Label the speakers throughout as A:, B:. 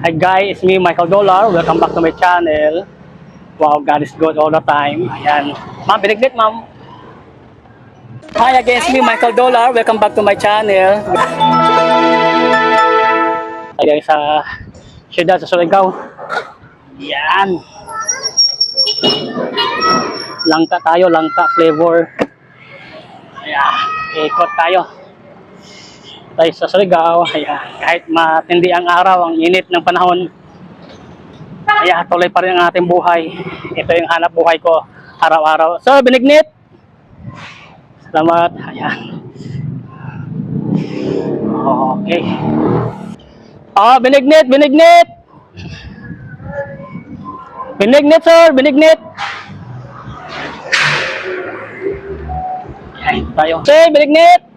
A: Hi guys, it's me Michael Dollar. Welcome back to my channel. Wow, God is good all the time. Ayan. Ma'am, binignit ma'am. Hi again, it's me Michael Dollar. Welcome back to my channel. Ayan sa siyudad sa Surigao. Yan. Langka tayo, langka flavor. Ayan, ikot tayo. Tayo sa Surigao. Ayan, kahit matindi ang araw, ang init ng panahon. Ayan, tuloy pa rin ang ating buhay. Ito yung hanap buhay ko araw-araw. So, binignit. Salamat. Ayan. Okay. Oh, binignit, binignit. Binignit, sir, binignit. Ayan, tayo. Sir, binignit.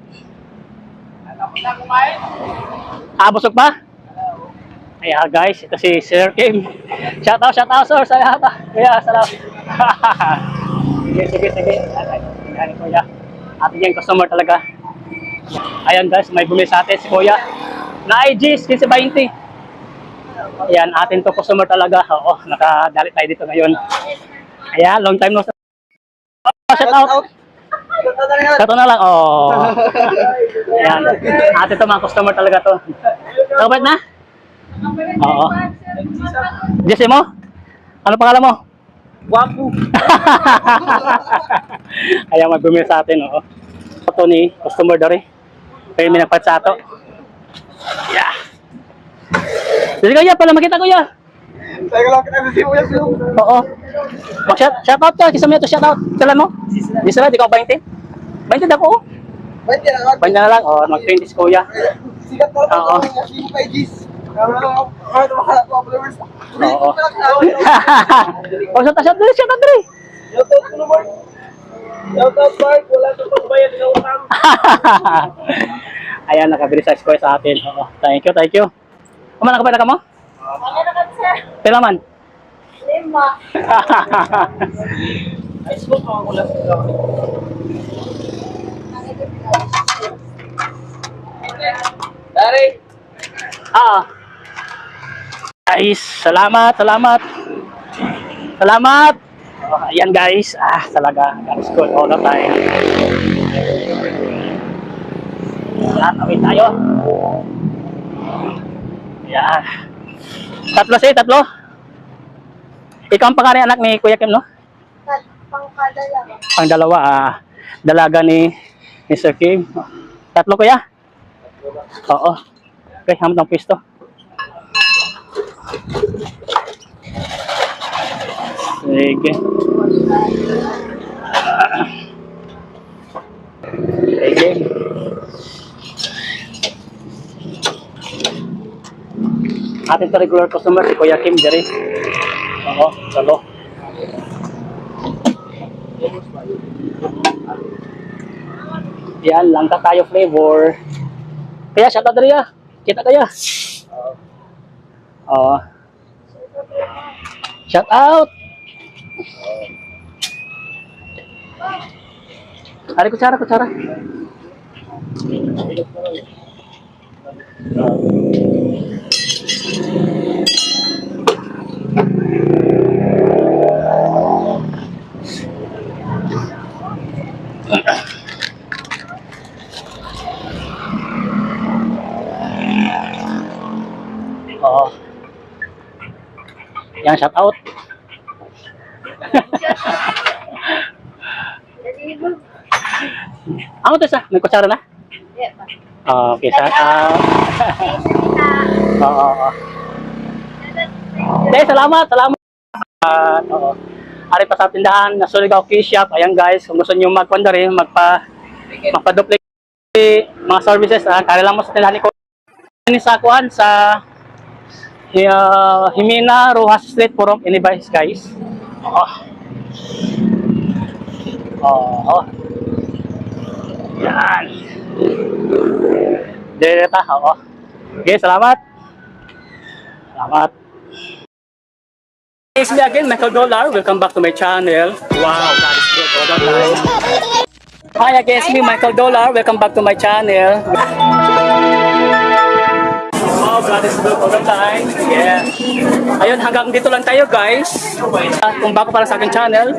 A: Busog pa? Ayan guys, ito si Sir Kim. Shout out sir, sa lahat. Kaya, salamat. Sige. Ayan, kuya. Ating yung customer talaga. Ayan guys, may bumili sa atin si kuya. Na IGs, 15-20. Ayan, atin to customer talaga. Oo, nakadali tayo dito ngayon. Ayan, long time no. Shout out. Kato na lang. Oh. Ayan. Atin to mga customer talaga to. Robert na? Oo. Jesse mo? Ano pangalan mo? Wapu. Ayan, may bumili sa atin. Oo. Ito ni customer dari. Kaya may nagpat sa ato. Yeah. Sige kuya, pala makita kuya.
B: Saya lang kita si Kuya Sue.
A: Oo. Shout out ka, kisa mo ito shout out. Kailan mo? Di sila, di ka 20? 20 na ko.
B: 20 na lang.
A: 20 na lang, oh, mag-20 si kuya.
B: Sikat na lang
A: Oo.
B: ako yung pages. Ano mga followers.
A: Oo. Oh, shout out dali.
B: Shoutout ko naman. Shoutout Mark, wala kang pagbayad ng utang.
A: Ayan, nakabili sa square sa atin. Oo. Thank you. Kumain na ka mo?
C: Ano na ka, sir?
A: Pila man?
C: 5.
B: Ay, smoke ako lang. Dari.
A: Guys, salamat. Oh, ayan guys, talaga, that's good all the time. Tawid tayo. Ayan. Tatlo. Ikaw ang pangalan anak ni Kuya Kim, no?
C: Pangkadalawa.
A: Ang dalawa, dalaga ni Sir Kim. Tatlo kuya? Oo. Okay, hamot ng pwesto. Sige. Sige. Ating to regular customer si Kuya Kim diri. Oo, salo. Yan, langka tayo flavor. Kaya, shout out dali kita kaya. Oo. Shout out. Ari kutsara. Oo. Yan, shout out. Ano to sa? May kutsara na? Okay, shout out. Oo. Okay, salamat. Oo. Ari pa sa tindahan na Surigao Key Shop. Ayan guys, kung gusto niyo magpandari, magpa-duplicate mga services, kaya lang mo sa tindahan ko. Ini sa kuan sa Jimena Rojas Street, Purong Inibay, guys. Oo. Yan. Direta, oo. Okay, salamat. It's me again, Michael Dollar. Welcome back to my channel. Wow, that is good all the time. Hi again, it's me Michael Dollar. Welcome back to my channel. God is good all the time. Yeah. Ayun, hanggang dito lang tayo guys. Kung bago para sa aking channel,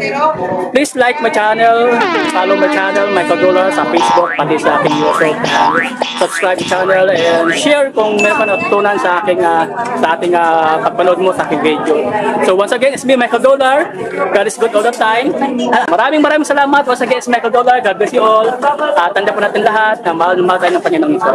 A: please like my channel, follow my channel, Michael Dolar sa Facebook, pati sa aking YouTube. Subscribe channel and share kung meron ka natutunan sa aking sa ating pagpanood mo sa aking video. So once again, it's me, Michael Dolar. God is good all the time. Maraming salamat. Once again, it's Michael Dolar. God bless you all. Tanda po natin lahat na mahal tayo ng Panginoong Iso.